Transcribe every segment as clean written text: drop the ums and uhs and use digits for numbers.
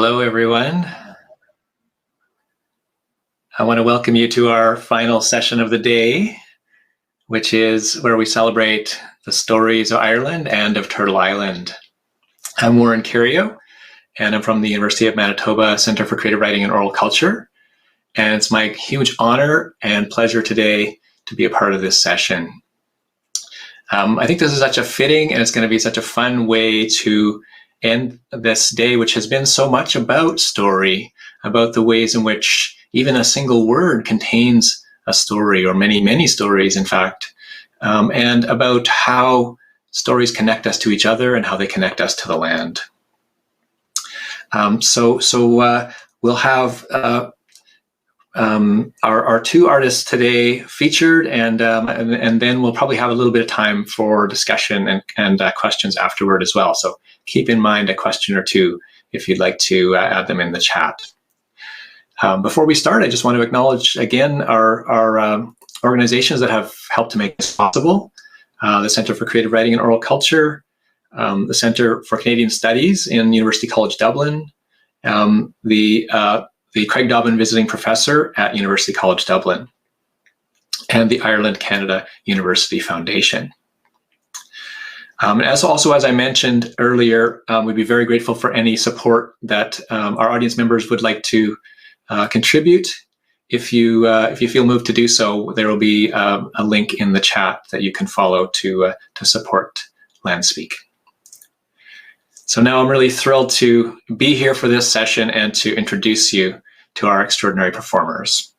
Hello, everyone. I want to welcome you to our final session of the day, which is where we celebrate the stories of Ireland and of Turtle Island. I'm Warren Cariou, and I'm from the University of Manitoba Centre for Creative Writing and Oral Culture. And it's my huge honor and pleasure today to be a part of this session. I think this is such a fitting and it's going to be such a fun way to end this day, which has been so much about story, about the ways in which even a single word contains a story, or many, many stories, in fact, and about how stories connect us to each other and how they connect us to the land. We'll have our two artists today featured, and then we'll probably have a little bit of time for discussion and questions afterward as well. So keep in mind a question or two if you'd like to add them in the chat. Before we start, I just want to acknowledge again our organizations that have helped to make this possible. The Centre for Creative Writing and Oral Culture, the Centre for Canadian Studies in University College Dublin, the Craig Dobbin Visiting Professor at University College Dublin, and the Ireland Canada University Foundation. As I mentioned earlier, we'd be very grateful for any support that our audience members would like to contribute. If you feel moved to do so, there will be a link in the chat that you can follow to support Landspeak. So now I'm really thrilled to be here for this session and to introduce you to our extraordinary performers.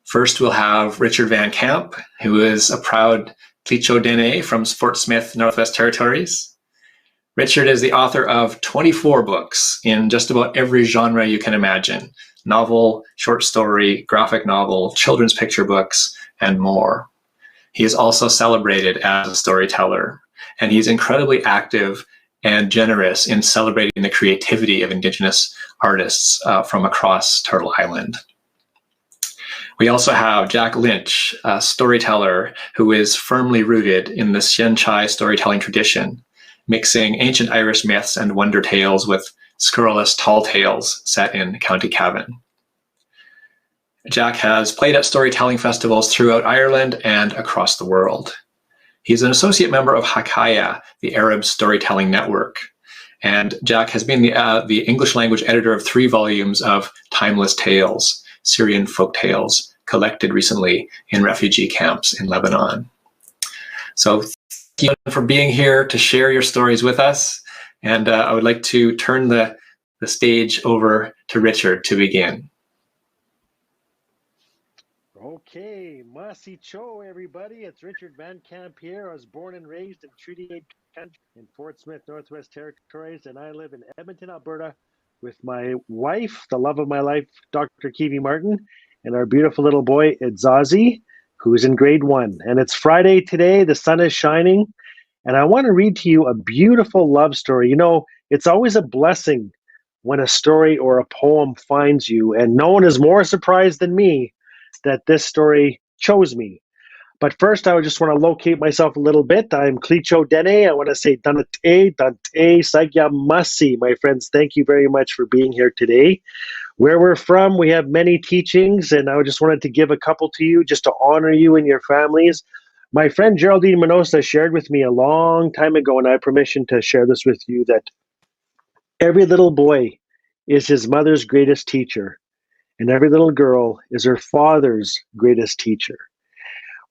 First, we'll have Richard Van Camp, who is a proud Clicho Dene from Fort Smith, Northwest Territories. Richard is the author of 24 books in just about every genre you can imagine: novel, short story, graphic novel, children's picture books, and more. He is also celebrated as a storyteller, and he's incredibly active and generous in celebrating the creativity of Indigenous artists from across Turtle Island. We also have Jack Lynch, a storyteller who is firmly rooted in the Sien-Chai storytelling tradition, mixing ancient Irish myths and wonder tales with scurrilous tall tales set in County Cavan. Jack has played at storytelling festivals throughout Ireland and across the world. He's an associate member of Hakaya, the Arab Storytelling Network, and Jack has been the English language editor of 3 volumes of Timeless Tales, Syrian folk tales, collected recently in refugee camps in Lebanon. So thank you for being here to share your stories with us, and I would like to turn the stage over to Richard to begin. Okay, Masi Cho, everybody. It's Richard Van Camp here. I was born and raised in Treaty 8 country in Fort Smith, Northwest Territories, and I live in Edmonton, Alberta, with my wife, the love of my life, Dr. Kiwi Martin, and our beautiful little boy, Idzazi, who's in grade 1. And it's Friday today. The sun is shining, and I want to read to you a beautiful love story. You know, it's always a blessing when a story or a poem finds you, and no one is more surprised than me that this story chose me. But first, I just want to locate myself a little bit. I'm Clicho Dene. I want to say Danate, Dante, Sagya Masi. My friends, thank you very much for being here today. Where we're from, we have many teachings, and I just wanted to give a couple to you just to honor you and your families. My friend Geraldine Minosa shared with me a long time ago, and I have permission to share this with you, that every little boy is his mother's greatest teacher, and every little girl is her father's greatest teacher.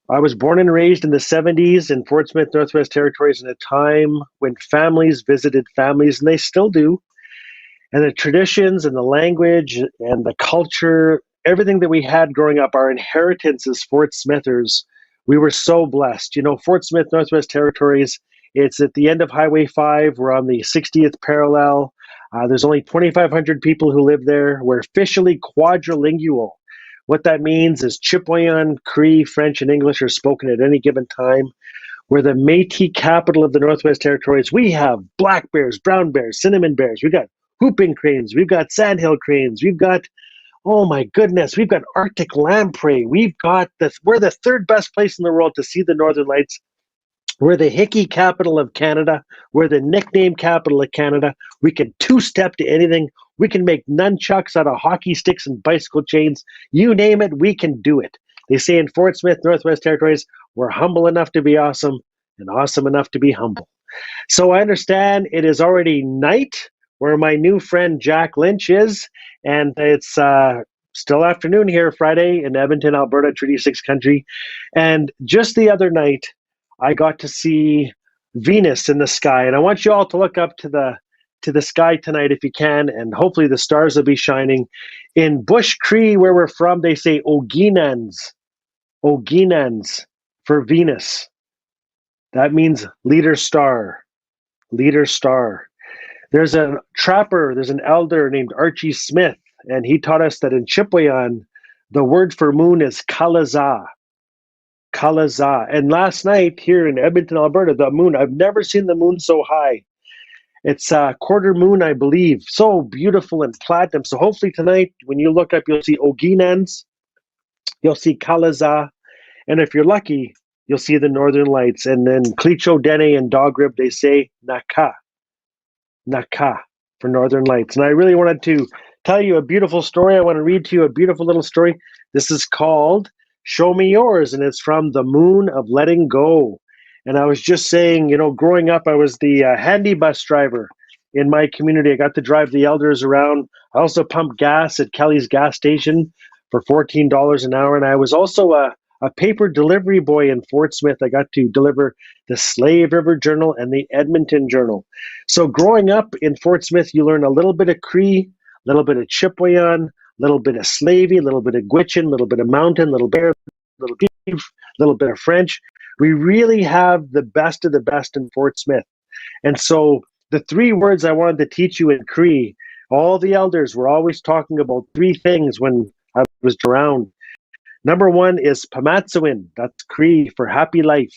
I was born and raised in the 70s in Fort Smith, Northwest Territories, in a time when families visited families, and they still do. And the traditions and the language and the culture, everything that we had growing up, our inheritance as Fort Smithers, we were so blessed. You know, Fort Smith, Northwest Territories, it's at the end of Highway 5. We're on the 60th parallel. There's only 2,500 people who live there. We're officially quadrilingual. What that means is Chipewyan, Cree, French, and English are spoken at any given time. We're the Métis capital of the Northwest Territories. We have black bears, brown bears, cinnamon bears. We've got whooping cranes. We've got sandhill cranes. We've got, oh my goodness, we've got Arctic lamprey. We're the 3rd best place in the world to see the Northern Lights. We're the hickey capital of Canada. We're the nickname capital of Canada. We can two-step to anything. We can make nunchucks out of hockey sticks and bicycle chains. You name it, we can do it. They say in Fort Smith, Northwest Territories, we're humble enough to be awesome and awesome enough to be humble. So I understand it is already night where my new friend Jack Lynch is, and it's still afternoon here, Friday in Edmonton, Alberta, Treaty 6 country. And just the other night, I got to see Venus in the sky, and I want you all to look up to the sky tonight if you can, and hopefully the stars will be shining. In Bush Cree, where we're from, they say Oginans for Venus. That means leader star. There's a trapper, there's an elder named Archie Smith, and he taught us that in Chipewyan, the word for moon is Kalaza. And last night here in Edmonton, Alberta, the moon, I've never seen the moon so high. It's a quarter moon, I believe. So beautiful and platinum. So hopefully tonight, when you look up, you'll see Oginans, you'll see Kalaza, and if you're lucky, you'll see the Northern Lights. And then Clicho, Dene, and Dogrib, they say Naka for Northern Lights. And I really wanted to tell you a beautiful story. I want to read to you a beautiful little story. This is called Show Me Yours, and it's from The Moon of Letting Go. And I was just saying, growing up, I was the handy bus driver in my community. I got to drive the elders around. I also pumped gas at Kelly's gas station for $14 an hour. And I was also a paper delivery boy in Fort Smith. I got to deliver the Slave River Journal and the Edmonton Journal. So growing up in Fort Smith, you learn a little bit of Cree, a little bit of Chipewyan, a little bit of Slavey, a little bit of Gwich'in, a little bit of Mountain, a little bear, a little beef, a little bit of French. We really have the best of the best in Fort Smith. And so the three words I wanted to teach you in Cree, all the elders were always talking about three things when I was around. Number one is Pamatsawin. That's Cree for happy life.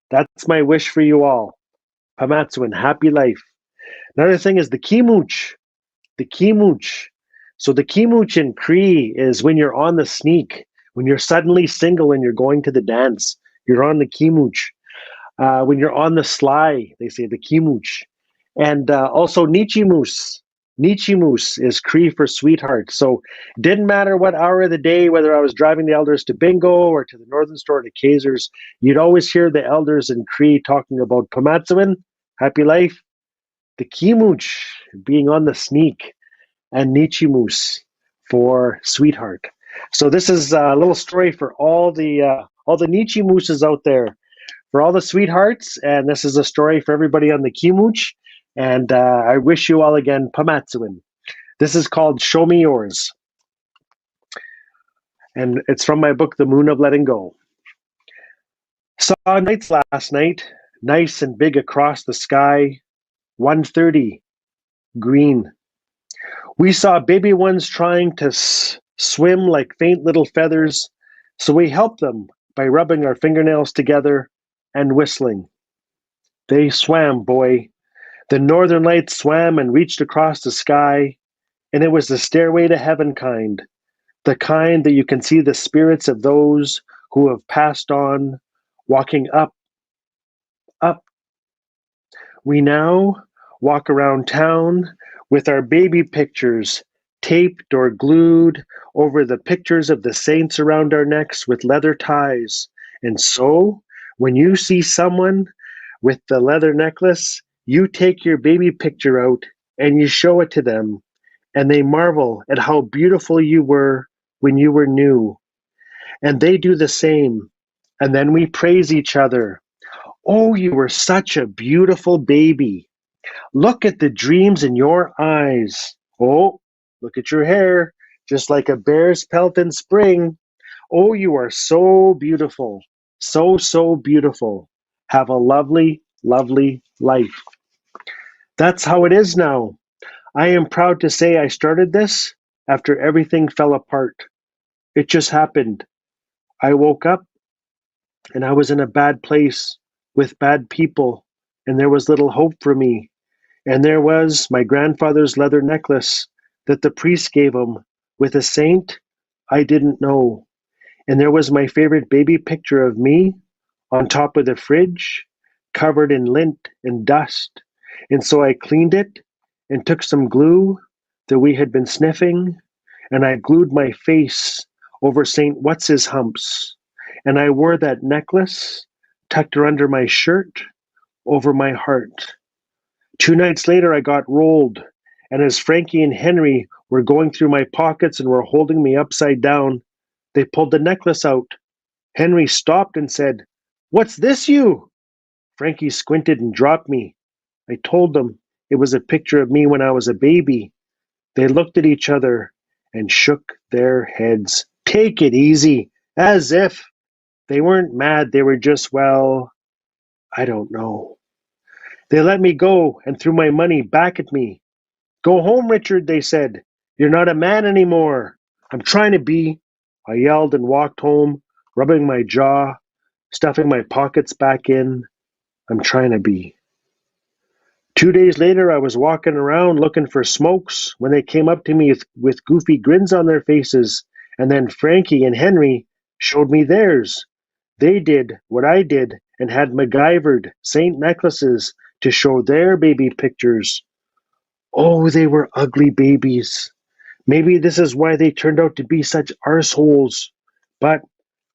That's my wish for you all. Pamatsawin, happy life. Another thing is the Kimooch. The Kimooch. So the Kimooch in Cree is when you're on the sneak, when you're suddenly single and you're going to the dance. You're on the Kimooch. When you're on the sly, they say the Kimooch. And also Nichimus. Nichimus is Cree for sweetheart. So it didn't matter what hour of the day, whether I was driving the elders to Bingo or to the Northern Store to Kazers, you'd always hear the elders in Cree talking about Pamatsawin, happy life, the Kimooch, being on the sneak, and Nichimus for sweetheart. So this is a little story for all the Nichimuses out there, for all the sweethearts, and this is a story for everybody on the Kimooch. And I wish you all again Pamatsawin. This is called Show Me Yours. And it's from my book, The Moon of Letting Go. Saw nights last night, nice and big across the sky, 1:30, green. We saw baby ones trying to swim like faint little feathers, so we helped them by rubbing our fingernails together and whistling. They swam, boy. The Northern Lights swam and reached across the sky, and it was the stairway to heaven kind, the kind that you can see the spirits of those who have passed on, walking up, up. We now walk around town with our baby pictures taped or glued over the pictures of the saints around our necks with leather ties. And so, when you see someone with the leather necklace, you take your baby picture out and you show it to them, and they marvel at how beautiful you were when you were new. And they do the same. And then we praise each other. Oh, you were such a beautiful baby. Look at the dreams in your eyes. Oh, look at your hair, just like a bear's pelt in spring. Oh, you are so beautiful. So, so beautiful. Have a lovely, lovely life. That's how it is now. I am proud to say I started this after everything fell apart. It just happened. I woke up and I was in a bad place with bad people, and there was little hope for me. And there was my grandfather's leather necklace that the priest gave him with a saint I didn't know. And there was my favorite baby picture of me on top of the fridge, covered in lint and dust. And so I cleaned it and took some glue that we had been sniffing, and I glued my face over St. What's-his humps. And I wore that necklace, tucked her under my shirt, over my heart. 2 nights later, I got rolled, and as Frankie and Henry were going through my pockets and were holding me upside down, they pulled the necklace out. Henry stopped and said, "What's this, you?" Frankie squinted and dropped me. I told them it was a picture of me when I was a baby. They looked at each other and shook their heads. Take it easy, as if. They weren't mad, they were just, well, I don't know. They let me go and threw my money back at me. "Go home, Richard," they said. "You're not a man anymore." "I'm trying to be," I yelled and walked home, rubbing my jaw, stuffing my pockets back in. I'm trying to be. 2 days later, I was walking around looking for smokes when they came up to me with goofy grins on their faces, and then Frankie and Henry showed me theirs. They did what I did and had MacGyvered Saint necklaces to show their baby pictures. Oh, they were ugly babies. Maybe this is why they turned out to be such arseholes. But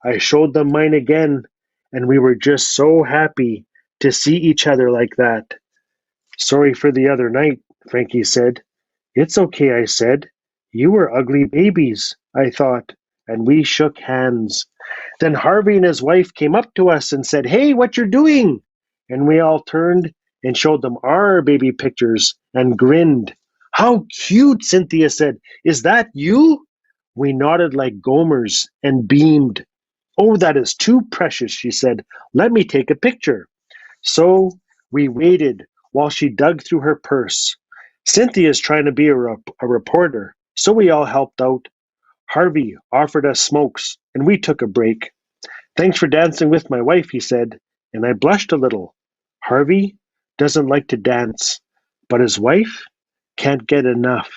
I showed them mine again, and we were just so happy to see each other like that. "Sorry for the other night," Frankie said. "It's okay," I said. "You were ugly babies," I thought, and we shook hands. Then Harvey and his wife came up to us and said, "Hey, what you're doing?" And we all turned and showed them our baby pictures and grinned. "How cute," Cynthia said. "Is that you?" We nodded like Gomers and beamed. "Oh, that is too precious," she said. "Let me take a picture." So we waited while she dug through her purse. Cynthia's trying to be a reporter, so we all helped out. Harvey offered us smokes, and we took a break. "Thanks for dancing with my wife," he said, and I blushed a little. Harvey doesn't like to dance, but his wife can't get enough.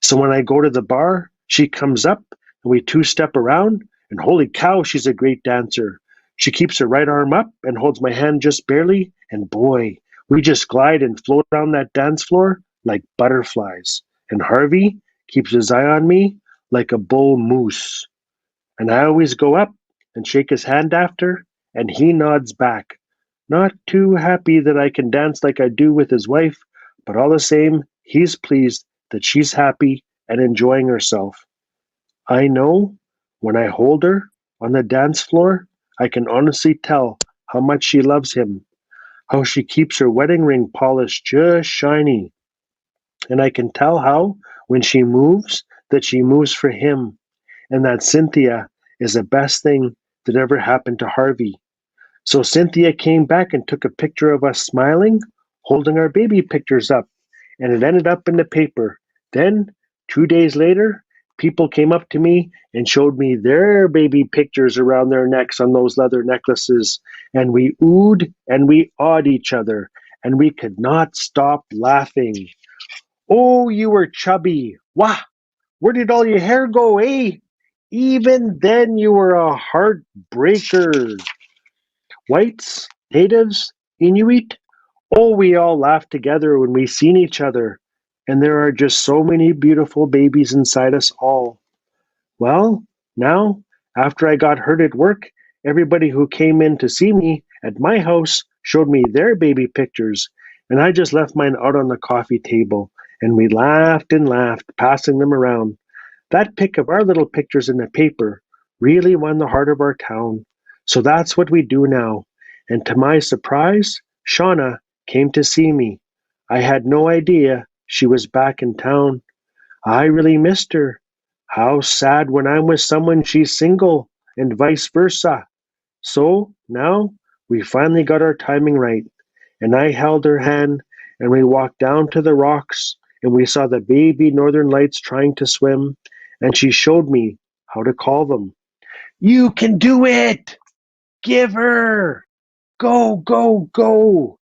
So when I go to the bar, she comes up, and we two-step around, and holy cow, she's a great dancer. She keeps her right arm up and holds my hand just barely, and boy, we just glide and float down that dance floor like butterflies. And Harvey keeps his eye on me like a bull moose. And I always go up and shake his hand after, and he nods back. Not too happy that I can dance like I do with his wife, but all the same, he's pleased that she's happy and enjoying herself. I know when I hold her on the dance floor, I can honestly tell how much she loves him, how she keeps her wedding ring polished just shiny. And I can tell how, when she moves, that she moves for him, and that Cynthia is the best thing that ever happened to Harvey. So Cynthia came back and took a picture of us smiling, holding our baby pictures up, and it ended up in the paper. Then, 2 days later, people came up to me and showed me their baby pictures around their necks on those leather necklaces, and we oohed and we awed each other, and we could not stop laughing. "Oh, you were chubby. Wah! Where did all your hair go, eh? Even then you were a heartbreaker." Whites, natives, Inuit, oh, we all laugh together when we seen each other, and there are just so many beautiful babies inside us all. Well, now, after I got hurt at work, everybody who came in to see me at my house showed me their baby pictures, and I just left mine out on the coffee table, and we laughed and laughed, passing them around. That pic of our little pictures in the paper really won the heart of our town. So that's what we do now. And to my surprise, Shauna came to see me. I had no idea she was back in town. I really missed her. How sad when I'm with someone she's single, and vice versa. So now we finally got our timing right, and I held her hand, and we walked down to the rocks, and we saw the baby northern lights trying to swim, and she showed me how to call them. "You can do it! Give her! Go, go, go!"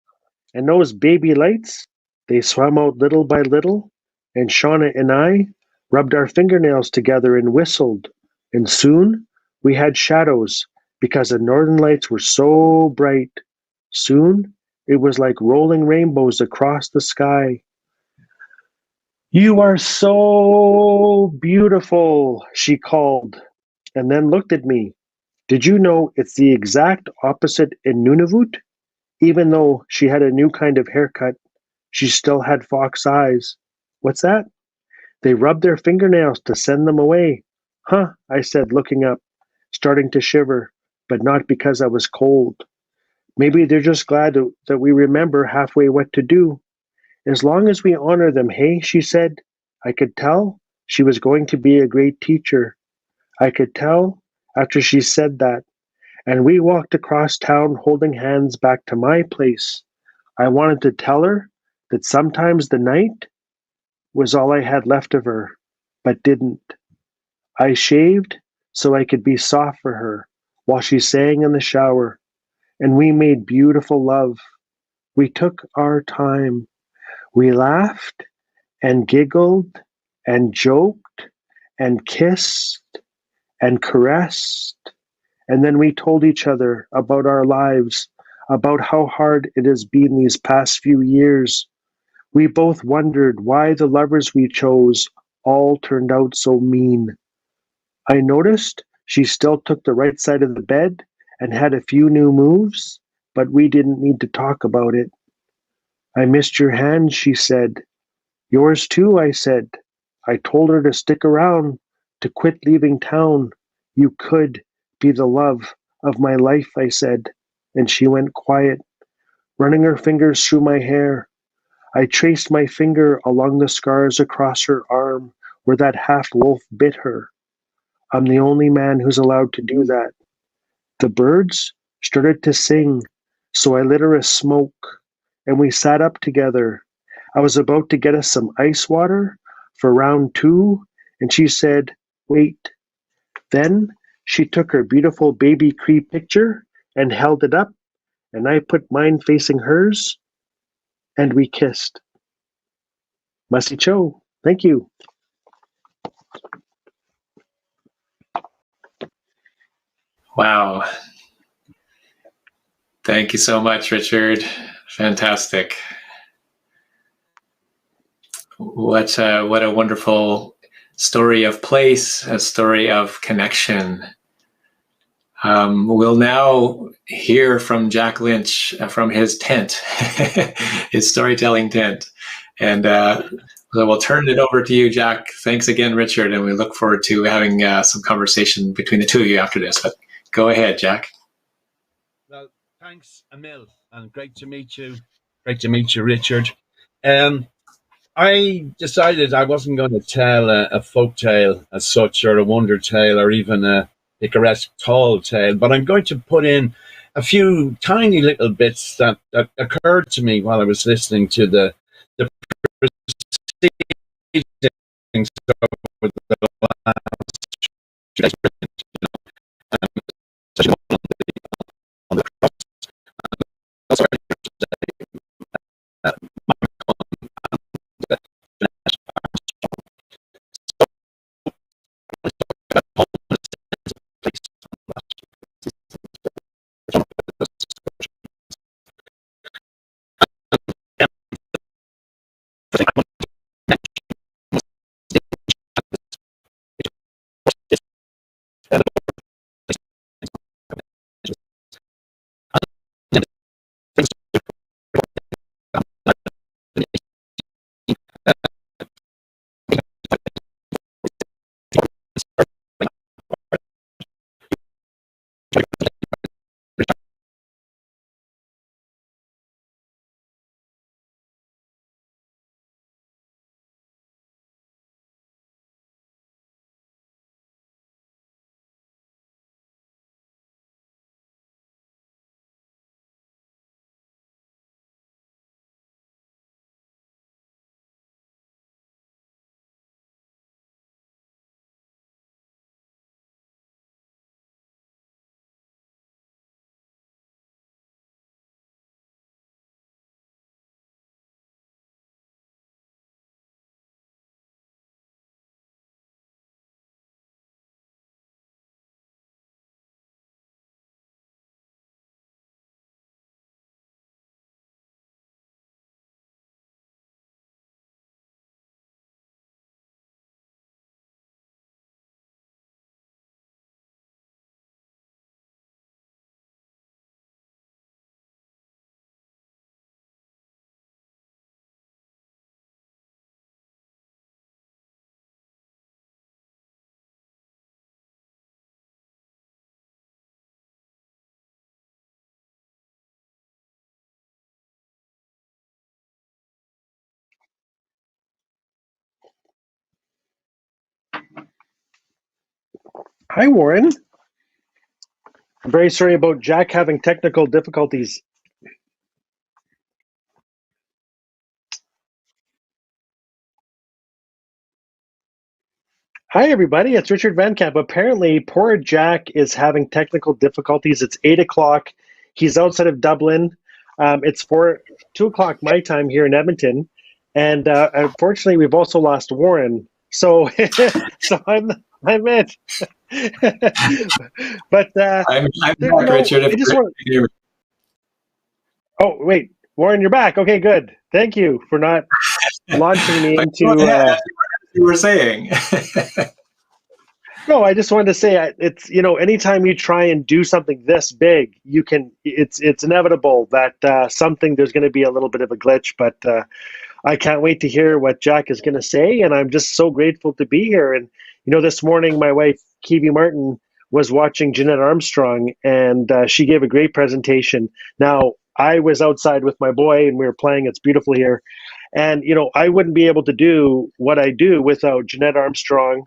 And those baby lights, they swam out little by little, and Shauna and I rubbed our fingernails together and whistled, and soon we had shadows because the northern lights were so bright. Soon It was like rolling rainbows across the sky. You are so beautiful, she called, and then looked at me. Did you know it's the exact opposite in Nunavut? Even though she had a new kind of haircut, she still had fox eyes. What's that? They rub their fingernails to send them away. Huh, I said, looking up, starting to shiver, but not because I was cold. Maybe they're just glad that we remember halfway what to do. As long as we honor them, hey, she said. I could tell she was going to be a great teacher. I could tell after she said that. And we walked across town holding hands back to my place. I wanted to tell her that sometimes the night was all I had left of her, but didn't. I shaved so I could be soft for her while she sang in the shower, and we made beautiful love. We took our time. We laughed and giggled and joked and kissed and caressed. And then we told each other about our lives, about how hard it has been these past few years. We both wondered why the lovers we chose all turned out so mean. I noticed she still took the right side of the bed and had a few new moves, but we didn't need to talk about it. I missed your hand, she said. Yours too, I said. I told her to stick around, to quit leaving town. You could be the love of my life, I said, and she went quiet, running her fingers through my hair. I traced my finger along the scars across her arm where that half wolf bit her. I'm the only man who's allowed to do that. The birds started to sing, so I lit her a smoke, and we sat up together. I was about to get us some ice water for round two, and she said, wait. Then she took her beautiful baby Cree picture and held it up, and I put mine facing hers, and we kissed. Masi Cho, thank you. Wow. Thank you so much, Richard. Fantastic. What a wonderful story of place, a story of connection. We'll now hear from Jack Lynch from his tent, his storytelling tent. And so we'll turn it over to you, Jack. Thanks again, Richard, and we look forward to having some conversation between the two of you after this. But go ahead, Jack. Well, thanks, Emil, and great to meet you. Great to meet you, Richard. I decided I wasn't going to tell a folk tale as such, or a wonder tale, or even a picaresque tall tale, but I'm going to put in a few tiny little bits that occurred to me while I was listening to the proceedings over the last few days. On the cross. Also, Hi, Warren. I'm very sorry about Jack having technical difficulties. Hi, everybody. It's Richard Van Camp. Apparently, poor Jack is having technical difficulties. It's 8 o'clock. He's outside of Dublin. It's 2 o'clock my time here in Edmonton. And unfortunately, we've also lost Warren. So, so I'm it. But I'm back, Richard. I just want. Oh, wait, Warren, you're back. Okay, good. Thank you for not launching me into. You were saying. No, I just wanted to say it's anytime you try and do something this big, it's inevitable that something there's going to be a little bit of a glitch. But I can't wait to hear what Jack is going to say, and I'm just so grateful to be here. And this morning my wife Kiwi Martin was watching Jeanette Armstrong, and she gave a great presentation. Now I was outside with my boy, and we were playing It's Beautiful Here, and I wouldn't be able to do what I do without Jeanette Armstrong,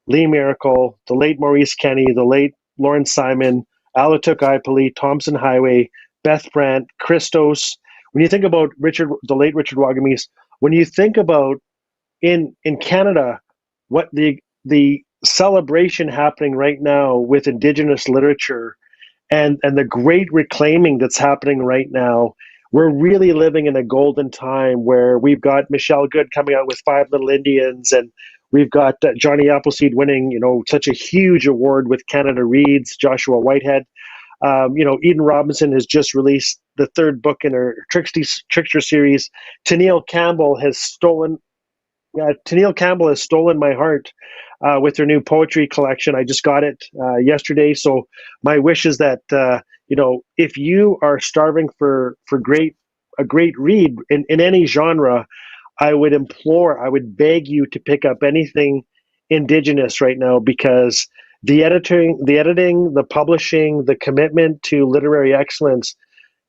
Lee Miracle, the late Maurice Kenny, the late Lawrence Simon, Alatuk Ipoli, Thompson Highway, Beth Brandt, Christos. When you think about the late Richard Wagamese, when you think about in Canada, what the celebration happening right now with Indigenous literature and the great reclaiming that's happening right now, we're really living in a golden time where we've got Michelle Good coming out with Five Little Indians, and we've got Johnny Appleseed winning, such a huge award with Canada Reads, Joshua Whitehead. Eden Robinson has just released the third book in her Trickster series. Tennille Campbell has stolen my heart with her new poetry collection. I just got it yesterday. So my wish is that if you are starving for a great read in any genre, I would beg you to pick up anything Indigenous right now, because the editing, the publishing, the commitment to literary excellence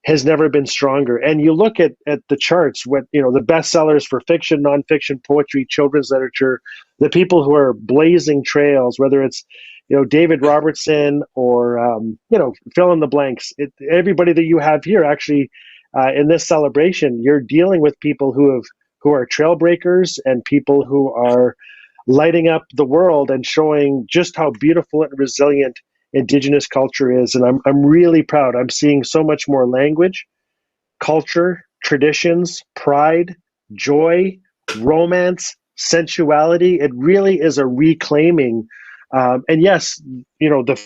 has never been stronger. And you look at the charts, the bestsellers for fiction, nonfiction, poetry, children's literature, the people who are blazing trails, whether it's David Robertson or fill in the blanks. Everybody that you have here, actually, in this celebration, you're dealing with people who are trailbreakers and people who are lighting up the world and showing just how beautiful and resilient Indigenous culture is. And I'm really proud. I'm seeing so much more language, culture, traditions, pride, joy, romance, sensuality. It really is a reclaiming. And yes, the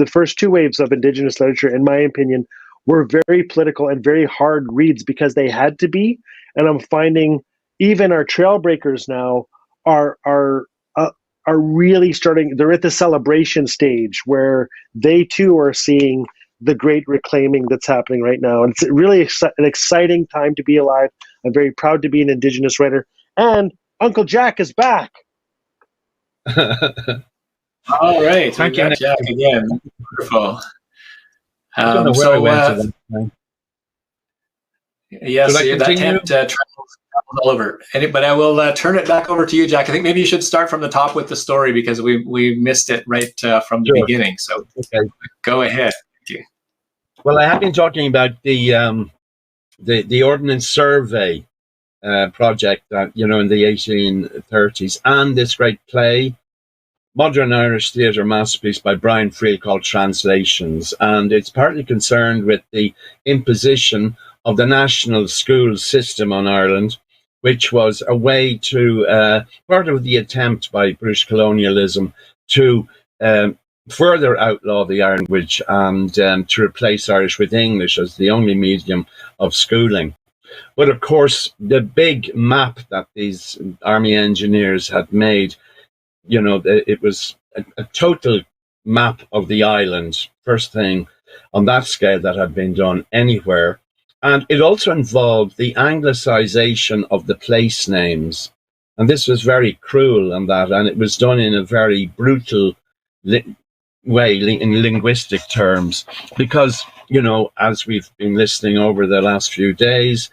first two waves of Indigenous literature, in my opinion, were very political and very hard reads because they had to be. And I'm finding even our trailbreakers now are really starting. They're at the celebration stage where they too are seeing the great reclaiming that's happening right now. And it's really an exciting time to be alive. I'm very proud to be an Indigenous writer. And Uncle Jack is back. All right. Thank you, Jack, again. Wonderful. I don't know where I went to that. Yes, that tent travels all over. But I will turn it back over to you, Jack. I think maybe you should start from the top with the story because we missed it right from the beginning. So go ahead. Thank you. Well, I have been talking about the Ordnance Survey project that in the 1830s, and this great play, modern Irish theatre masterpiece by Brian Friel called Translations, and it's partly concerned with the imposition of the national school system on Ireland, which was a way to part of the attempt by British colonialism to further outlaw the Irish language and to replace Irish with English as the only medium of schooling. But of course, the big map that these army engineers had made, it was a total map of the island, first thing on that scale that had been done anywhere. And it also involved the anglicization of the place names. And this was very cruel and it was done in a very brutal way in linguistic terms, because, as we've been listening over the last few days,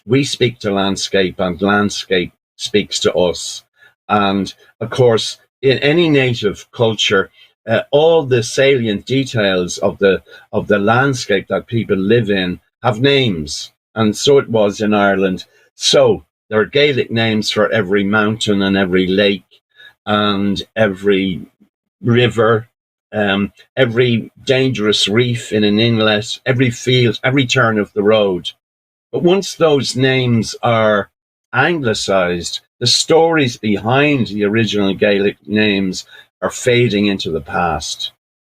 we speak to landscape and landscape speaks to us. And of course, in any native culture, all the salient details of the landscape that people live in have names, and so it was in Ireland. So there are Gaelic names for every mountain and every lake and every river, every dangerous reef in an inlet, every field, every turn of the road. But once those names are anglicized, the stories behind the original Gaelic names are fading into the past.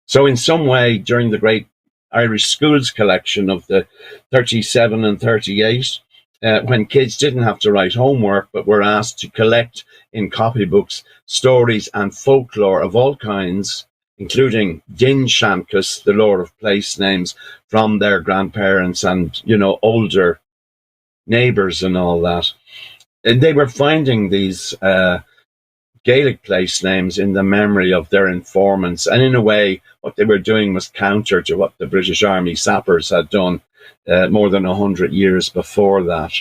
So in some way, during the great Irish schools collection of the 37 and 38, when kids didn't have to write homework, but were asked to collect in copybooks stories and folklore of all kinds, including Din Shankus, the lore of place names, from their grandparents and, older neighbours and all that. And they were finding these Gaelic place names in the memory of their informants. And in a way, what they were doing was counter to what the British Army sappers had done more than 100 years before that.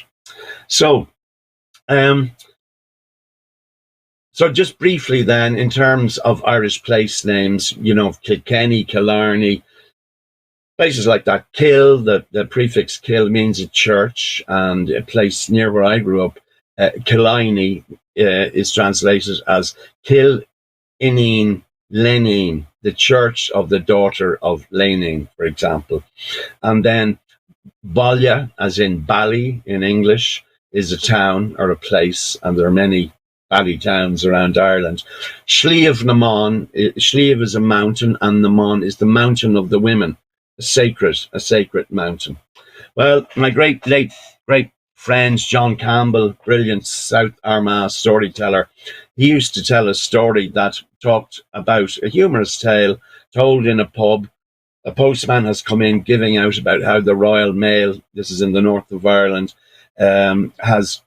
So just briefly then, in terms of Irish place names, Kilkenny, Killarney, places like that. Kill, the prefix kill means a church, and a place near where I grew up, Killiney, is translated as Kil Ineen Leneen, the church of the daughter of Leneen, for example. And then Ballia, as in Bally in English, is a town or a place, and there are many Bally towns around Ireland. Sliabh na Mán, Sliabh is a mountain, and na Mán is the mountain of the women, a sacred mountain. Well, my great friend John Campbell, brilliant South Armagh storyteller, he used to tell a story that talked about a humorous tale told in a pub. A postman has come in giving out about how the Royal Mail, this is in the north of Ireland, has,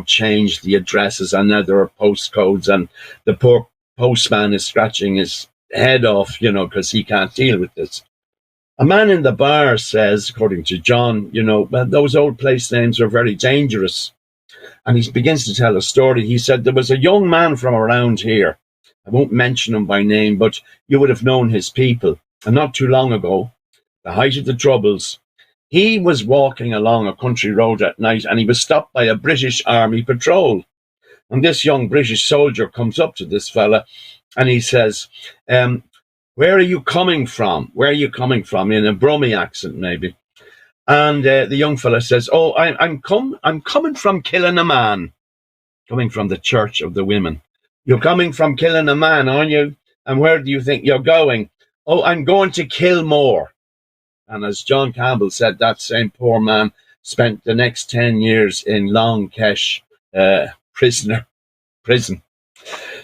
changed the addresses, and now there are postcodes, and the poor postman is scratching his head off, because he can't deal with this. A man in the bar says, according to John, well, those old place names are very dangerous. And he begins to tell a story. He said, there was a young man from around here. I won't mention him by name, but you would have known his people. And not too long ago, the height of the Troubles, he was walking along a country road at night, and he was stopped by a British Army patrol. And this young British soldier comes up to this fella, and he says, where are you coming from? Where are you coming from? In a Brummie accent, maybe. And the young fella says, oh, I'm coming from killing a man, coming from the Church of the Women. You're coming from killing a man, aren't you? And where do you think you're going? Oh, I'm going to kill more. And as John Campbell said, that same poor man spent the next 10 years in Long Kesh prison.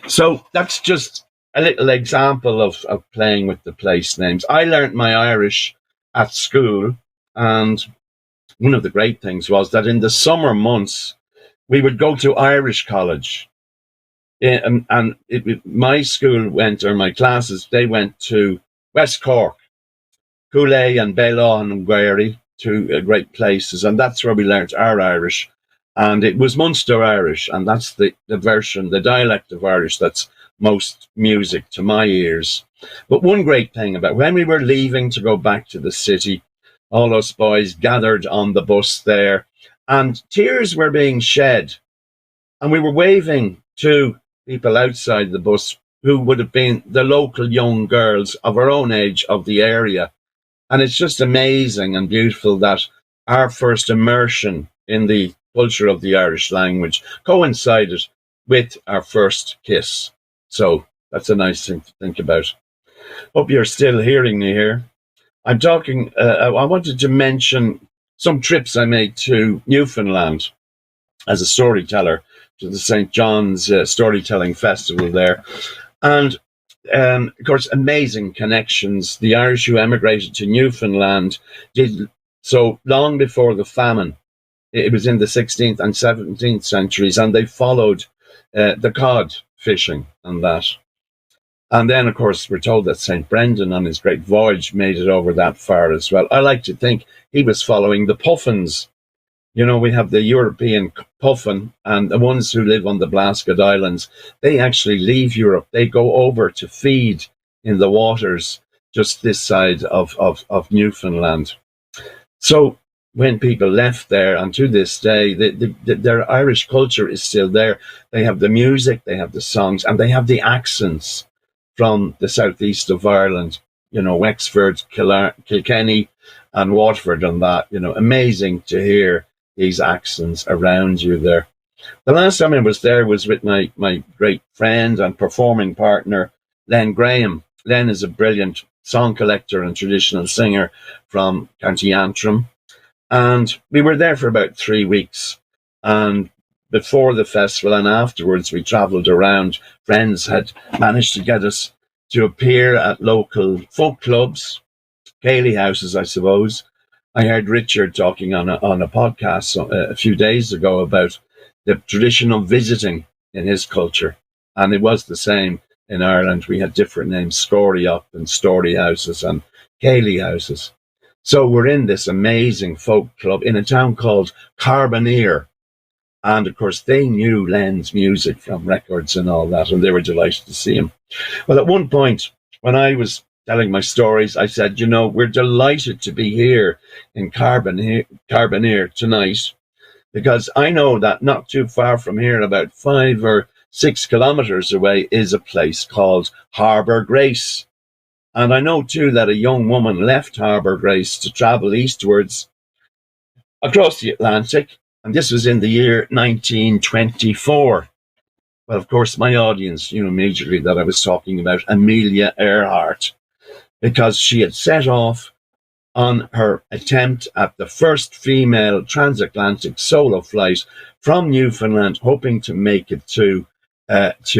So that's just a little example of playing with the place names. I learnt my Irish at school, and one of the great things was that in the summer months, we would go to Irish college. My school went, or my classes, they went to West Cork, Cooley and Baylon and Gwary, two great places, and that's where we learnt our Irish. And it was Munster Irish, and that's the version, the dialect of Irish that's most music to my ears. But one great thing about when we were leaving to go back to the city, all us boys gathered on the bus there, and tears were being shed. And we were waving to people outside the bus who would have been the local young girls of our own age of the area. And it's just amazing and beautiful that our first immersion in the culture of the Irish language coincided with our first kiss. So that's a nice thing to think about. Hope you're still hearing me here. I'm talking, I wanted to mention some trips I made to Newfoundland as a storyteller to the St. John's Storytelling Festival there. And of course, amazing connections. The Irish who emigrated to Newfoundland did so long before the famine. It was in the 16th and 17th centuries, and they followed the cod fishing and that. And then, of course, we're told that St. Brendan on his great voyage made it over that far as well. I like to think he was following the puffins. We have the European puffin, and the ones who live on the Blasket Islands, they actually leave Europe. They go over to feed in the waters just this side of Newfoundland. So when people left there, and to this day, their Irish culture is still there. They have the music, they have the songs, and they have the accents from the southeast of Ireland. Wexford, Kilkenny, and Waterford, and that. Amazing to hear these accents around you there. The last time I was there was with my great friend and performing partner, Len Graham. Len is a brilliant song collector and traditional singer from County Antrim. And we were there for about 3 weeks. And before the festival and afterwards, we travelled around. Friends had managed to get us to appear at local folk clubs, Cayley houses, I suppose. I heard Richard talking on a podcast a few days ago about the tradition of visiting in his culture. And it was the same in Ireland. We had different names, Scory Up and Story houses and Cayley houses. So we're in this amazing folk club in a town called Carbonear. And of course, they knew Len's music from records and all that, and they were delighted to see him. Well, at one point, when I was telling my stories, I said, we're delighted to be here in Carbonear tonight, because I know that not too far from here, about 5 or 6 kilometres away, is a place called Harbour Grace. And I know too that a young woman left Harbour Grace to travel eastwards across the Atlantic, and this was in the year 1924. Well, of course, my audience knew immediately that I was talking about Amelia Earhart, because she had set off on her attempt at the first female transatlantic solo flight from Newfoundland, hoping to make it to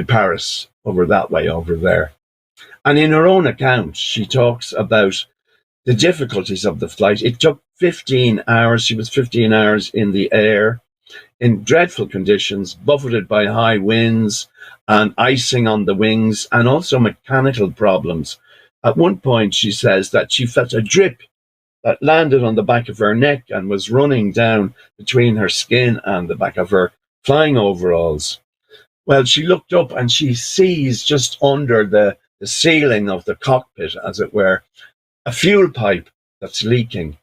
Paris, over that way, over there. And in her own account, she talks about the difficulties of the flight. It took 15 hours. She was 15 hours in the air, in dreadful conditions, buffeted by high winds and icing on the wings, and also mechanical problems. At one point, she says that she felt a drip that landed on the back of her neck and was running down between her skin and the back of her flying overalls. Well, she looked up and she sees just under the ceiling of the cockpit, as it were, a fuel pipe that's leaking.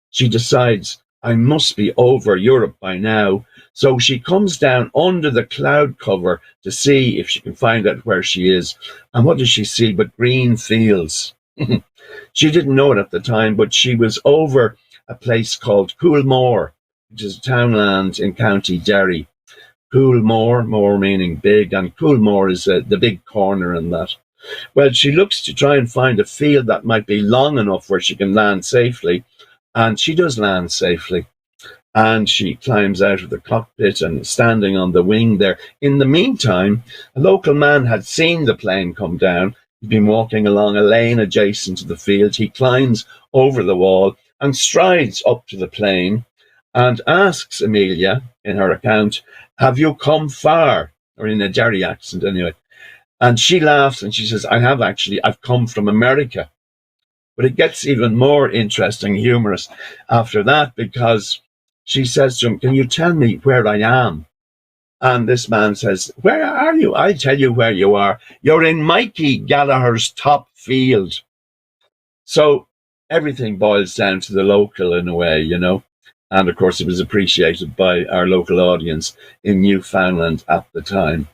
She decides, I must be over Europe by now. So she comes down under the cloud cover to see if she can find out where she is. And what does she see but green fields? She didn't know it at the time, but she was over a place called Coolmore, which is a townland in County Derry. Coolmore, more meaning big, and Coolmore is the big corner in that. Well, she looks to try and find a field that might be long enough where she can land safely, and she does land safely. And she climbs out of the cockpit and standing on the wing there. In the meantime, a local man had seen the plane come down. He'd been walking along a lane adjacent to the field. He climbs over the wall and strides up to the plane and asks Amelia, in her account, have you come far? Or in a Derry accent anyway. And she laughs and she says, I've come from America. But it gets even more interesting, humorous after that, because she says to him, can you tell me where I am? And this man says, where are you? I'll tell you where you are. You're in Mikey Gallagher's top field. So everything boils down to the local in a way, And of course, it was appreciated by our local audience in Newfoundland at the time.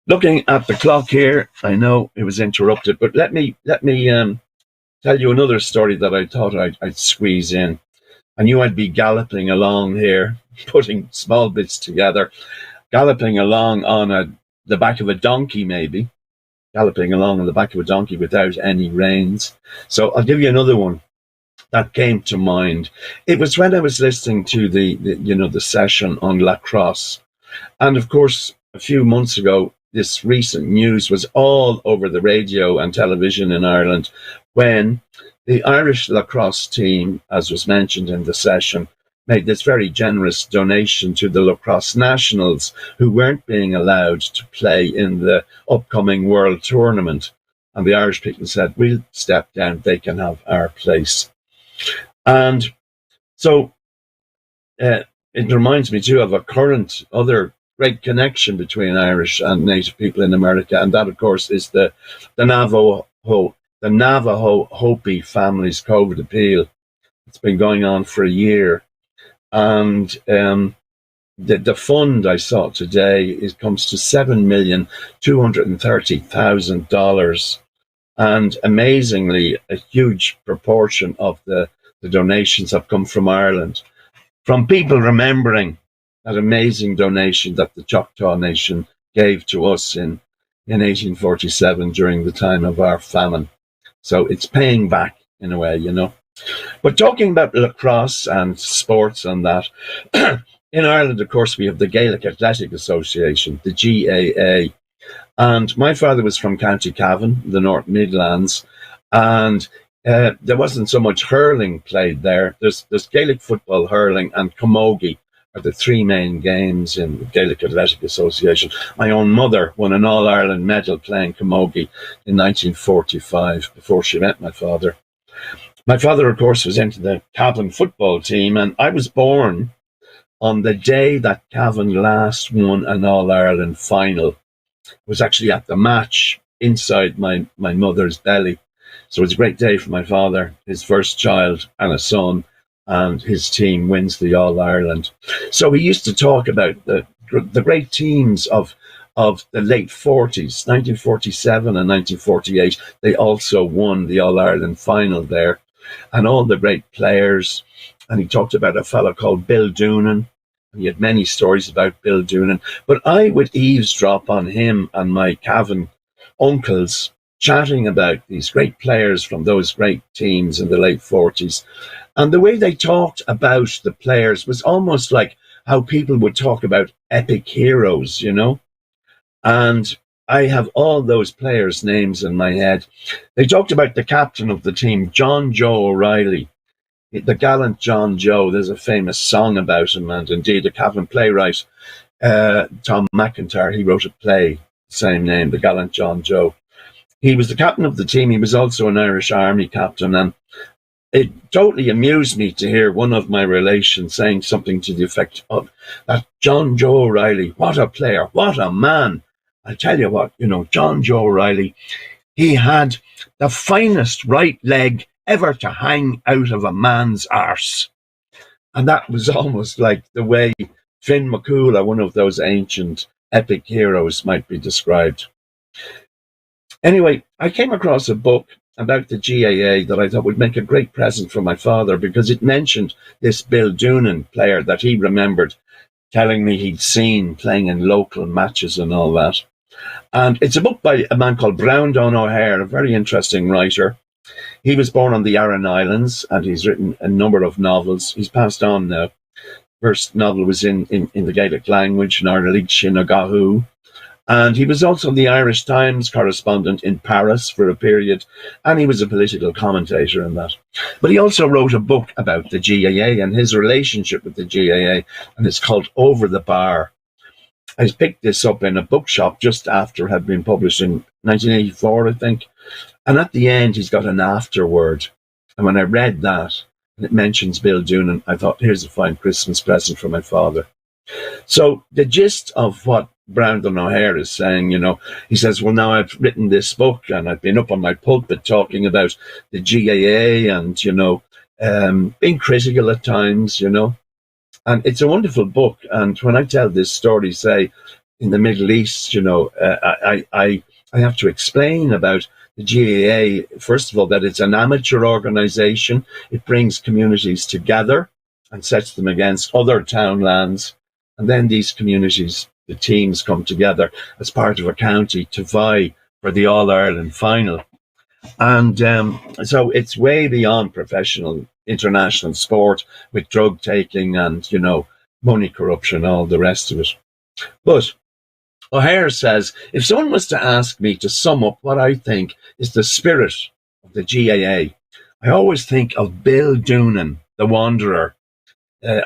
Looking at the clock here, I know it was interrupted, but let me tell you another story that I thought I'd squeeze in. I knew I'd be galloping along here, putting small bits together, galloping along on the back of a donkey, maybe, galloping along on the back of a donkey without any reins. So I'll give you another one that came to mind. It was when I was listening to the session on lacrosse. And of course, a few months ago, this recent news was all over the radio and television in Ireland when the Irish lacrosse team, as was mentioned in the session, made this very generous donation to the lacrosse nationals who weren't being allowed to play in the upcoming world tournament. And the Irish people said, we'll step down, they can have our place. And so it reminds me too of a current other great connection between Irish and Native people in America, and that, of course, is the Navajo Hopi Families COVID appeal. It's been going on for a year, and the fund I saw today comes to $7,230,000, and amazingly, a huge proportion of the donations have come from Ireland, from people remembering that amazing donation that the Choctaw Nation gave to us in 1847 during the time of our famine. So it's paying back in a way, you know. But talking about lacrosse and sports and that, in Ireland, of course, we have the Gaelic Athletic Association, the GAA. And my father was from County Cavan, the North Midlands, and there wasn't so much hurling played there. There's Gaelic football, hurling, and camogie are the three main games in the Gaelic Athletic Association. My own mother won an All-Ireland medal playing camogie in 1945 before she met my father. My father, of course, was into the Cavan football team, and I was born on the day that Cavan last won an All-Ireland final. I was actually at the match inside my mother's belly. So it was a great day for my father, his first child and a son, and his team wins the All-Ireland. So he used to talk about the great teams of the late 40s, 1947 and 1948. They also won the All-Ireland final there, and all the great players. And he talked about a fellow called Bill Doonan. He had many stories about Bill Doonan, but I would eavesdrop on him and my Cavan uncles chatting about these great players from those great teams in the late 40s. And the way they talked about the players was almost like how people would talk about epic heroes, you know? And I have all those players' names in my head. They talked about the captain of the team, John Joe O'Reilly, the gallant John Joe. There's a famous song about him, and indeed a Cavan playwright, Tom McIntyre, he wrote a play, same name, The Gallant John Joe. He was the captain of the team. He was also an Irish Army captain, and it totally amused me to hear one of my relations saying something to the effect of that John Joe O'Reilly, what a player, what a man. I tell you what, you know, John Joe O'Reilly, he had the finest right leg ever to hang out of a man's arse. And that was almost like the way Finn McCoola, one of those ancient epic heroes, might be described. Anyway, I came across a book about the GAA that I thought would make a great present for my father, because it mentioned this Bill Doonan player that he remembered telling me he'd seen playing in local matches and all that. And it's a book by a man called Brown O'Hare, a very interesting writer. He was born on the Aran Islands, and he's written a number of novels. He's passed on now. First novel was in the Gaelic language, Lynch in Agahu. And he was also the Irish Times correspondent in Paris for a period, and he was a political commentator in that. But he also wrote a book about the GAA and his relationship with the GAA, and it's called Over the Bar. I picked this up in a bookshop just after it had been published in 1984, I think. And at the end, he's got an afterword. And when I read that, and it mentions Bill Doonan, I thought, here's a fine Christmas present for my father. So the gist of what Brandon O'Hare is saying, you know, he says, well, now I've written this book and I've been up on my pulpit talking about the GAA and, you know, being critical at times, you know, and it's a wonderful book. And when I tell this story, say, in the Middle East, you know, I have to explain about the GAA, first of all, that it's an amateur organization. It brings communities together and sets them against other townlands. And then these communities, the teams, come together as part of a county to vie for the All-Ireland final. And so it's way beyond professional international sport with drug taking and, you know, money corruption, all the rest of it. But O'Hare says, if someone was to ask me to sum up what I think is the spirit of the GAA, I always think of Bill Doonan, the wanderer,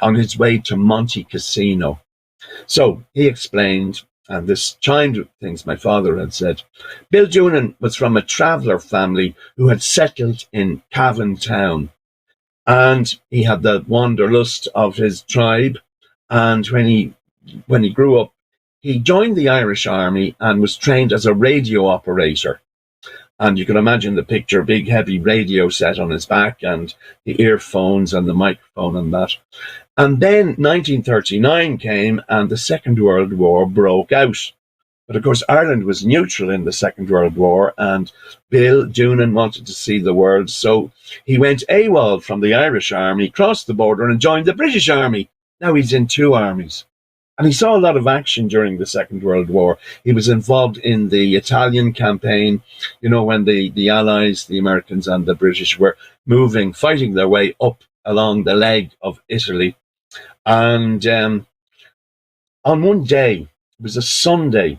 on his way to Monte Casino. So he explained, and this chimed with things my father had said. Bill Doonan was from a traveller family who had settled in Cavan town, and he had the wanderlust of his tribe, And when he grew up, he joined the Irish Army and was trained as a radio operator. And you can imagine the picture, big heavy radio set on his back and the earphones and the microphone and that. And then 1939 came and the Second World War broke out. But of course, Ireland was neutral in the Second World War, and Bill Doonan wanted to see the world. So he went AWOL from the Irish Army, crossed the border and joined the British Army. Now he's in two armies. And he saw a lot of action during the Second World War. He was involved in the Italian campaign, you know, when the Allies, the Americans and the British were fighting their way up along the leg of Italy. And on one day, it was a Sunday,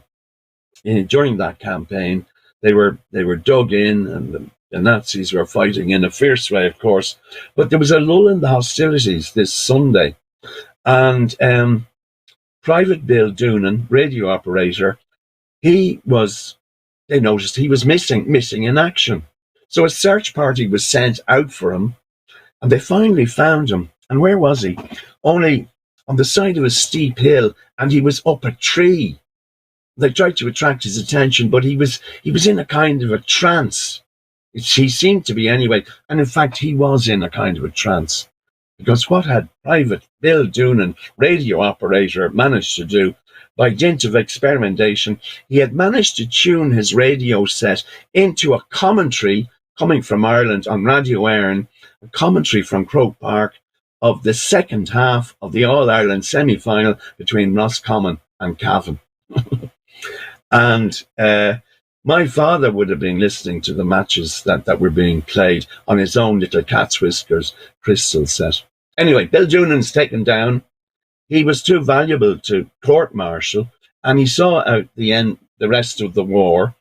during that campaign, they were dug in, and the Nazis were fighting in a fierce way, of course. But there was a lull in the hostilities this Sunday. And Private Bill Doonan, radio operator, they noticed he was missing in action. So a search party was sent out for him, and they finally found him. And where was he? Only on the side of a steep hill, and he was up a tree. They tried to attract his attention, but he was in a kind of a trance. He seemed to be anyway, and in fact he was in a kind of a trance. Because what had Private Bill Doonan, radio operator, managed to do, by dint of experimentation, he had managed to tune his radio set into a commentary coming from Ireland on Radio Éireann, a commentary from Croke Park of the second half of the All-Ireland semi-final between Roscommon and Cavan. And my father would have been listening to the matches that were being played on his own little cat's whiskers crystal set. Anyway, Bill Doonan's taken down. He was too valuable to court-martial, and he saw out the rest of the war.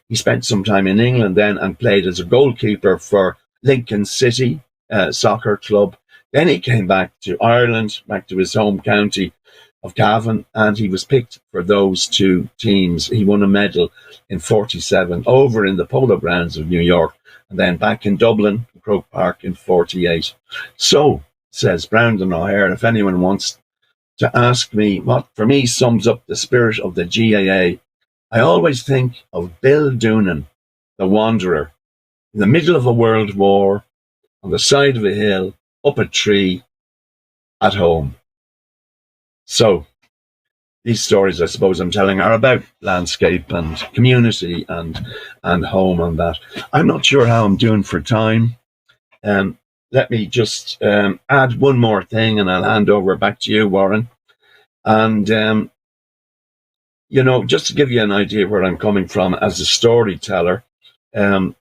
He spent some time in England then and played as a goalkeeper for Lincoln City soccer club. Then he came back to Ireland, back to his home county of Cavan, and he was picked for those two teams. He won a medal in 47 over in the Polo Grounds of New York, and then back in Dublin, Croke Park in 48. So, says Brandon O'Hare, if anyone wants to ask me what for me sums up the spirit of the GAA, I always think of Bill Doonan, the wanderer, in the middle of a world war, on the side of a hill, up a tree, at home. So, these stories, I suppose I'm telling, are about landscape and community and home and that. I'm not sure how I'm doing for time. Let me just add one more thing and I'll hand over back to you, Warren. And, just to give you an idea of where I'm coming from as a storyteller, I'm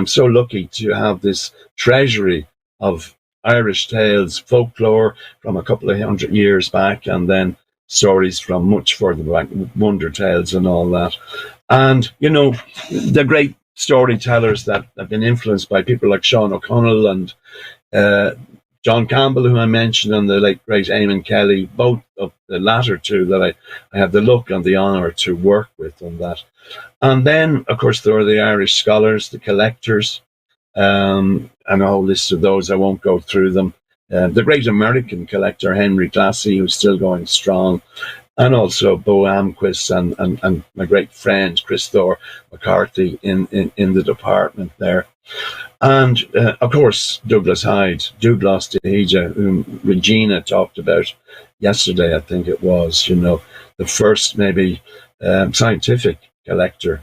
so lucky to have this treasury of Irish tales, folklore from a couple of 100 years back, and then stories from much further back, wonder tales and all that. And, the great storytellers that have been influenced by people like Sean O'Connell and John Campbell, who I mentioned, and the late great Eamon Kelly, both of the latter two that I have the luck and the honour to work with on that. And then, of course, there are the Irish scholars, the collectors, and a whole list of those. I won't go through them. The great American collector, Henry Glassy, who's still going strong, and also Bo Amquist and my great friend, Christopher McCarthy in the department there. And, of course, Douglas Hyde, Douglas Dehija, whom Regina talked about yesterday, I think it was, the first maybe scientific collector,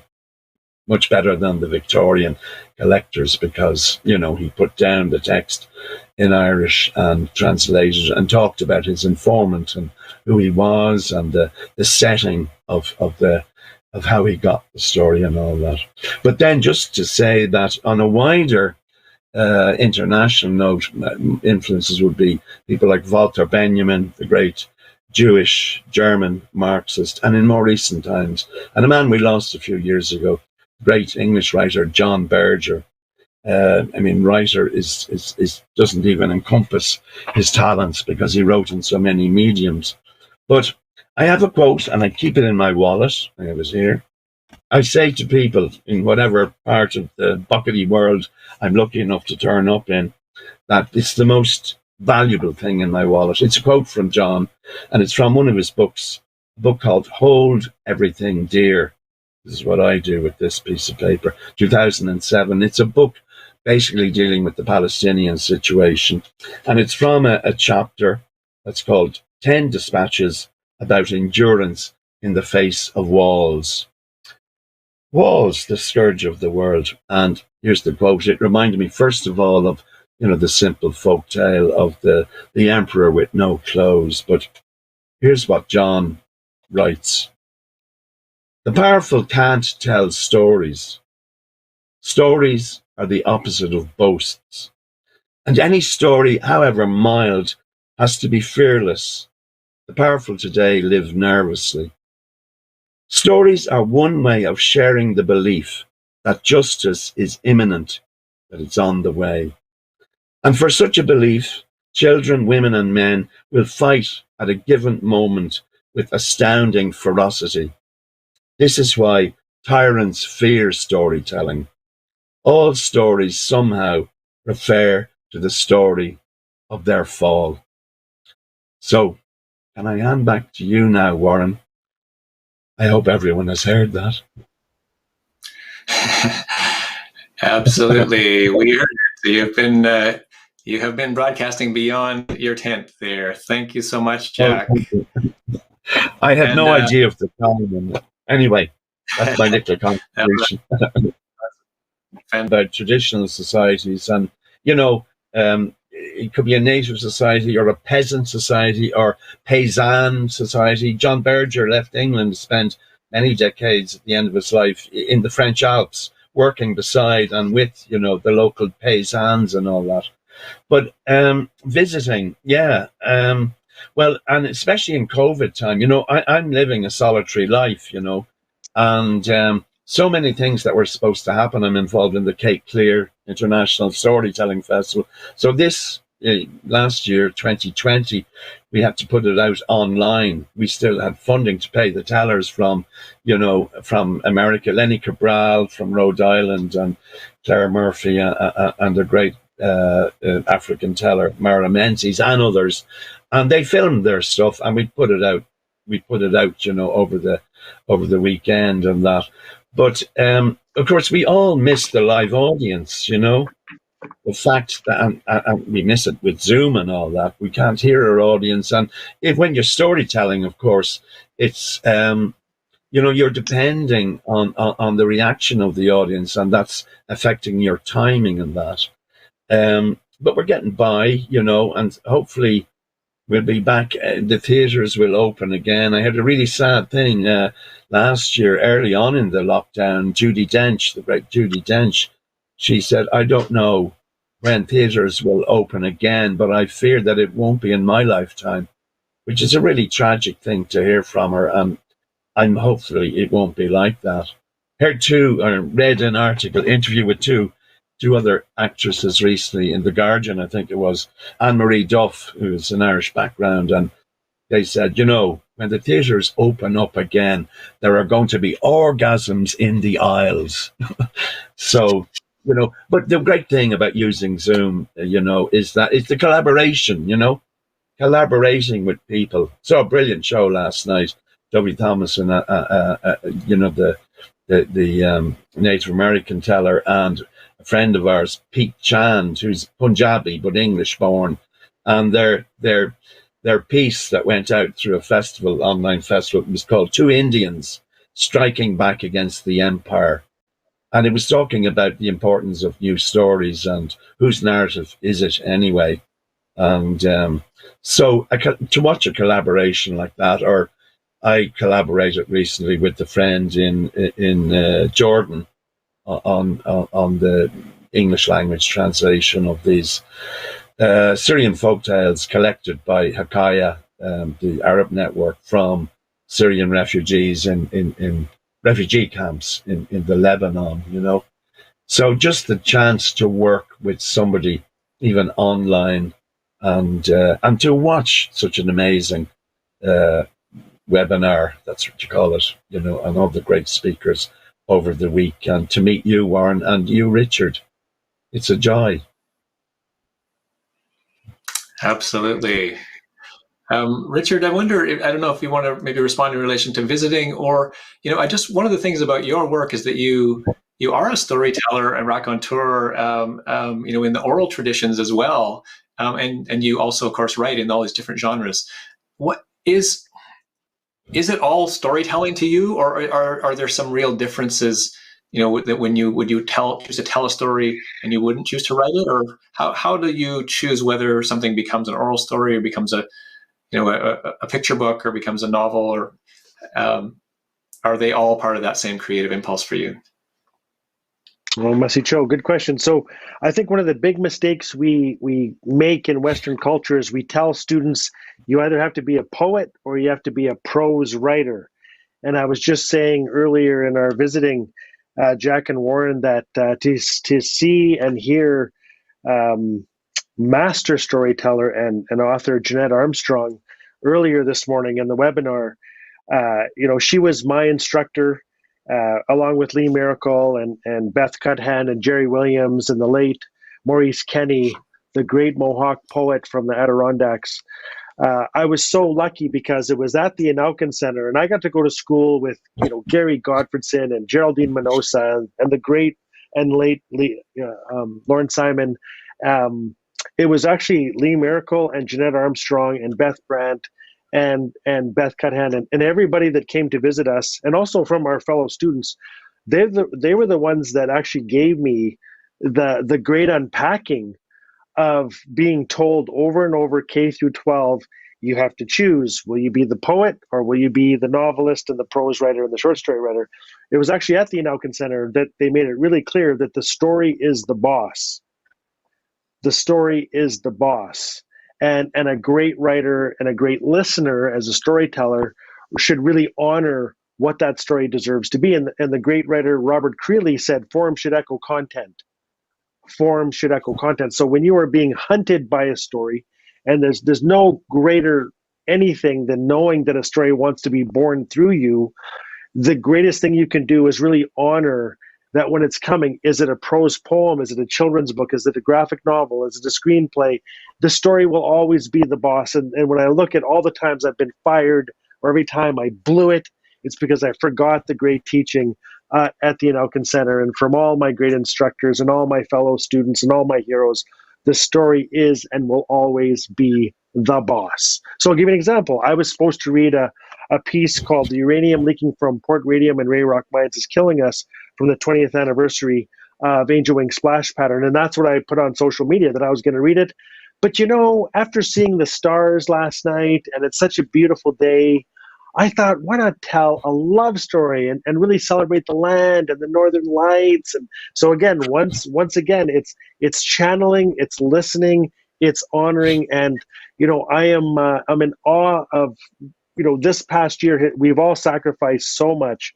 much better than the Victorian collectors, because, he put down the text in Irish and translated and talked about his informant and who he was and the setting of how he got the story and all that. But then just to say that on a wider international note, influences would be people like Walter Benjamin, the great Jewish German Marxist, and in more recent times, and a man we lost a few years ago, great English writer John Berger. Writer is doesn't even encompass his talents because he wrote in so many mediums. But I have a quote, and I keep it in my wallet. I have it here. I say to people in whatever part of the buckety world I'm lucky enough to turn up in, that it's the most valuable thing in my wallet. It's a quote from John, and it's from one of his books, a book called Hold Everything Dear. This is what I do with this piece of paper, 2007. It's a book basically dealing with the Palestinian situation, and it's from a chapter that's called 10 Dispatches About Endurance in the Face of Walls. Walls, the scourge of the world. And here's the quote. It reminded me, first of all, of the simple folk tale of the emperor with no clothes. But here's what John writes. The powerful can't tell stories. Stories are the opposite of boasts. And any story, however mild, has to be fearless. The powerful today live nervously. Stories are one way of sharing the belief that justice is imminent, that it's on the way. And for such a belief, children, women, and men will fight at a given moment with astounding ferocity. This is why tyrants fear storytelling. All stories somehow refer to the story of their fall. So, can I hand back to you now, Warren? I hope everyone has heard that. Absolutely. We heard it. You have been broadcasting beyond your tent there. Thank you so much, Jack. I had no idea of the time. Anyway, that's my little contribution about traditional societies. And, it could be a native society or a peasant society or paysan society. John Berger left England to spend many decades at the end of his life in the French Alps, working beside and with, the local paysans and all that. But visiting, well, and especially in COVID time, I'm living a solitary life, and so many things that were supposed to happen. I'm involved in the Cape Clear International Storytelling Festival. So this last year, 2020, we had to put it out online. We still had funding to pay the tellers from America, Lenny Cabral from Rhode Island, and Claire Murphy, and a great African teller, Mara Menzies, and others. And they filmed their stuff, and we put it out. Over the weekend and that. But of course, we all miss the live audience. The fact that and we miss it with Zoom and all that. We can't hear our audience, and when you're storytelling, of course, it's you're depending on the reaction of the audience, and that's affecting your timing and that. But we're getting by, and hopefully we'll be back. The theatres will open again. I had a really sad thing last year, early on in the lockdown. Judi Dench, the great Judi Dench, she said, I don't know when theatres will open again, but I fear that it won't be in my lifetime, which is a really tragic thing to hear from her. And I'm hopefully it won't be like that. Read an interview with two other actresses recently in The Guardian, I think it was, Anne-Marie Duff, who's an Irish background, and they said, when the theatres open up again, there are going to be orgasms in the aisles. So, but the great thing about using Zoom, is that it's the collaboration, collaborating with people. So a brilliant show last night, W. Thomas and, the Native American teller, and a friend of ours, Pete Chand, who's Punjabi but English born, and their piece that went out through a online festival, was called Two Indians Striking Back Against the Empire. And it was talking about the importance of new stories and whose narrative is it anyway. And so to watch a collaboration like that, or I collaborated recently with a friend in Jordan on the English language translation of these Syrian folktales collected by Hakaya, the Arab network, from Syrian refugees in refugee camps in the Lebanon, So just the chance to work with somebody, even online, and to watch such an amazing webinar, that's what you call it, and all the great speakers over the week, and to meet you, Warren, and you, Richard. It's a joy. Absolutely. Richard, I wonder, I don't know if you want to maybe respond in relation to visiting, or, one of the things about your work is that you are a storyteller and raconteur, in the oral traditions as well. And you also, of course, write in all these different genres. What is it all storytelling to you, or are there some real differences, that would you choose to tell a story and you wouldn't choose to write it? Or how do you choose whether something becomes an oral story or becomes a picture book or becomes a novel, or are they all part of that same creative impulse for you? Well, Masi Cho, good question. So I think one of the big mistakes we make in Western culture is we tell students you either have to be a poet or you have to be a prose writer. And I was just saying earlier in our visiting, Jack and Warren, that to see and hear master storyteller and author Jeanette Armstrong earlier this morning in the webinar, she was my instructor, along with Lee Miracle and Beth Cuthan and Jerry Williams and the late Maurice Kenny, the great Mohawk poet from the Adirondacks. I was so lucky because it was at the Inalkin Center, and I got to go to school with Gary Godfredson and Geraldine Minosa and the great and late Lauren Simon. It was actually Lee Miracle and Jeanette Armstrong and Beth Brandt and Beth Cuthan and everybody that came to visit us, and also from our fellow students. They were the ones that actually gave me the great unpacking of being told over and over, K through 12, you have to choose. Will you be the poet or will you be the novelist and the prose writer and the short story writer? It was actually at the Inalkin Center that they made it really clear that the story is the boss. The story is the boss. And a great writer and a great listener as a storyteller should really honor what that story deserves to be. And the great writer Robert Creeley said, form should echo content. Form should echo content. So when you are being hunted by a story, and there's no greater anything than knowing that a story wants to be born through you, the greatest thing you can do is really honor that when it's coming. Is it a prose poem? Is it a children's book? Is it a graphic novel? Is it a screenplay? The story will always be the boss. And when I look at all the times I've been fired or every time I blew it, it's because I forgot the great teaching at the Inalkin Center, and from all my great instructors and all my fellow students and all my heroes. The story is and will always be the boss. So I'll give you an example. I was supposed to read a piece called "The Uranium Leaking from Port Radium and Ray Rock Mines is Killing Us" from the 20th anniversary of Angel Wing Splash Pattern. And that's what I put on social media, that I was going to read it. But after seeing the stars last night, and it's such a beautiful day, I thought, why not tell a love story and really celebrate the land and the northern lights? And so again, once again, it's channeling, it's listening, it's honoring. And I'm in awe of this past year. We've all sacrificed so much.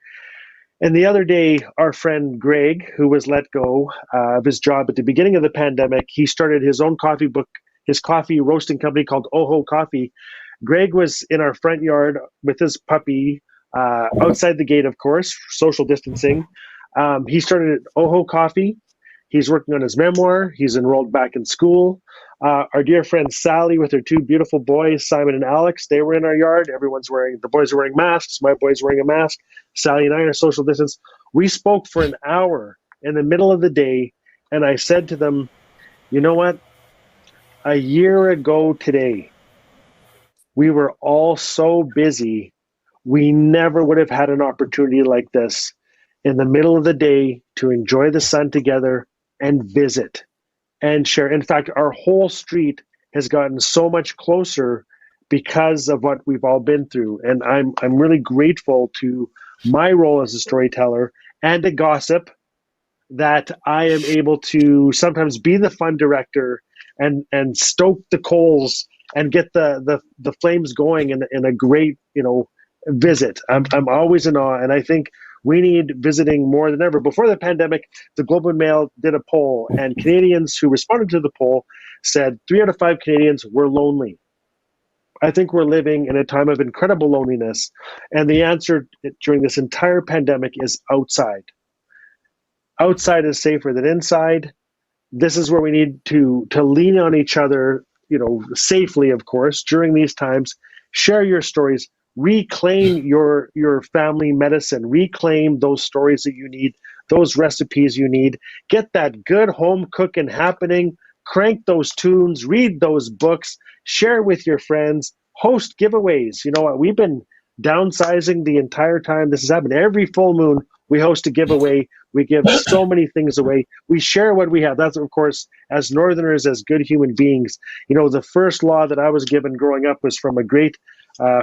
And the other day, our friend Greg, who was let go of his job at the beginning of the pandemic, he started his own his coffee roasting company called Oho Coffee. Greg was in our front yard with his puppy, outside the gate, of course, social distancing. He started Oho Coffee. He's working on his memoir. He's enrolled back in school. Our dear friend Sally with her two beautiful boys, Simon and Alex, they were in our yard. The boys are wearing masks. My boy's wearing a mask. Sally and I are social distance. We spoke for an hour in the middle of the day, and I said to them, you know what? A year ago today, we were all so busy, we never would have had an opportunity like this in the middle of the day to enjoy the sun together and visit and share. In fact, our whole street has gotten so much closer because of what we've all been through. And I'm really grateful to my role as a storyteller and a gossip that I am able to sometimes be the fun director and stoke the coals and get the flames going in a great visit. I'm always in awe, and I think we need visiting more than ever. Before the pandemic, the Globe and Mail did a poll, and Canadians who responded to the poll said 3 out of 5 Canadians were lonely. I think we're living in a time of incredible loneliness, and the answer during this entire pandemic is outside. Outside is safer than inside. This is where we need to lean on each other safely, of course, during these times. Share your stories. Reclaim your family medicine. Reclaim those stories that you need, those recipes you need. Get that good home cooking happening. Crank those tunes. Read those books. Share with your friends. Host giveaways. You know what? We've been downsizing the entire time this has happened. Every full moon, we host a giveaway. We give so many things away. We share what we have. That's, of course, as Northerners, as good human beings. The first law that I was given growing up was from a great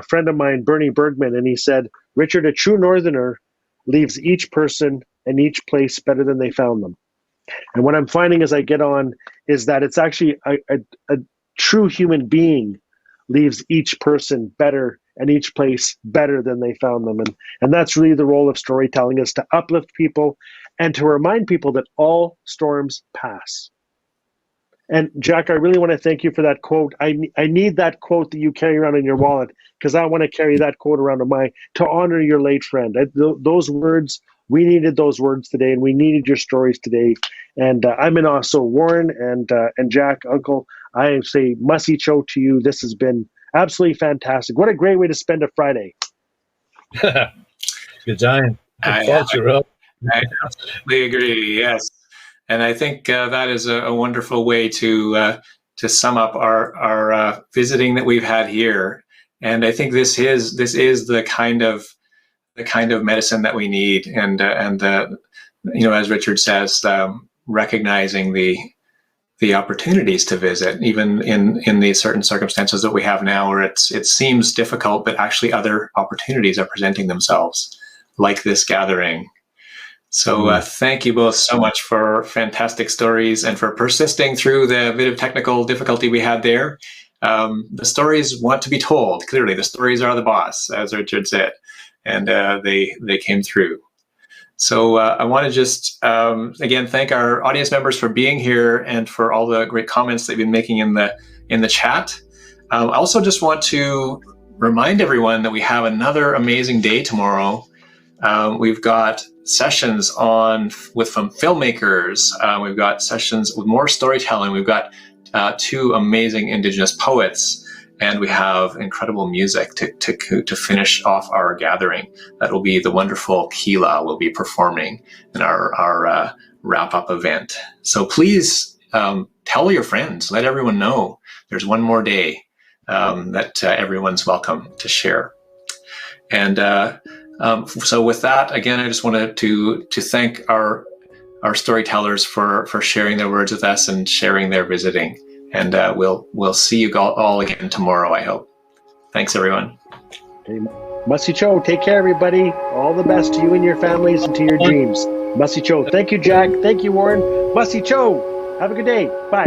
friend of mine, Bernie Bergman, and he said, Richard, a true Northerner leaves each person and each place better than they found them. And what I'm finding as I get on is that it's actually a true human being leaves each person better and each place better than they found them. And that's really the role of storytelling, is to uplift people and to remind people that all storms pass. And Jack, I really want to thank you for that quote. I need that quote that you carry around in your wallet, because I want to carry that quote around to honor your late friend. Those words, we needed those words today, and we needed your stories today. And I'm in awe. So Warren and Jack, Uncle, I say Masi Cho to you. This has been absolutely fantastic. What a great way to spend a Friday. Good time. I absolutely agree. Yes. And I think that is a wonderful way to sum up our visiting that we've had here. And I think this is the kind of medicine that we need. And as Richard says, recognizing the opportunities to visit, even in these certain circumstances that we have now, where it seems difficult, but actually other opportunities are presenting themselves, like this gathering. So thank you both so much for fantastic stories and for persisting through the bit of technical difficulty we had there. The stories want to be told. Clearly, the stories are the boss, as Richard said, and they came through. So I want to just, again, thank our audience members for being here and for all the great comments they've been making in the chat. I also just want to remind everyone that we have another amazing day tomorrow. We've got sessions from filmmakers. We've got sessions with more storytelling. We've got two amazing Indigenous poets, and we have incredible music to finish off our gathering. That will be the wonderful Keela will be performing in our wrap-up event. So please tell your friends, let everyone know there's one more day that everyone's welcome to share. And so with that, again, I just wanted to thank our storytellers for sharing their words with us and sharing their visiting. And we'll see you all again tomorrow, I hope. Thanks, everyone. Okay. Masi Cho, take care, everybody. All the best to you and your families and to your dreams. Masi Cho. Thank you, Jack. Thank you, Warren. Masi Cho. Have a good day. Bye.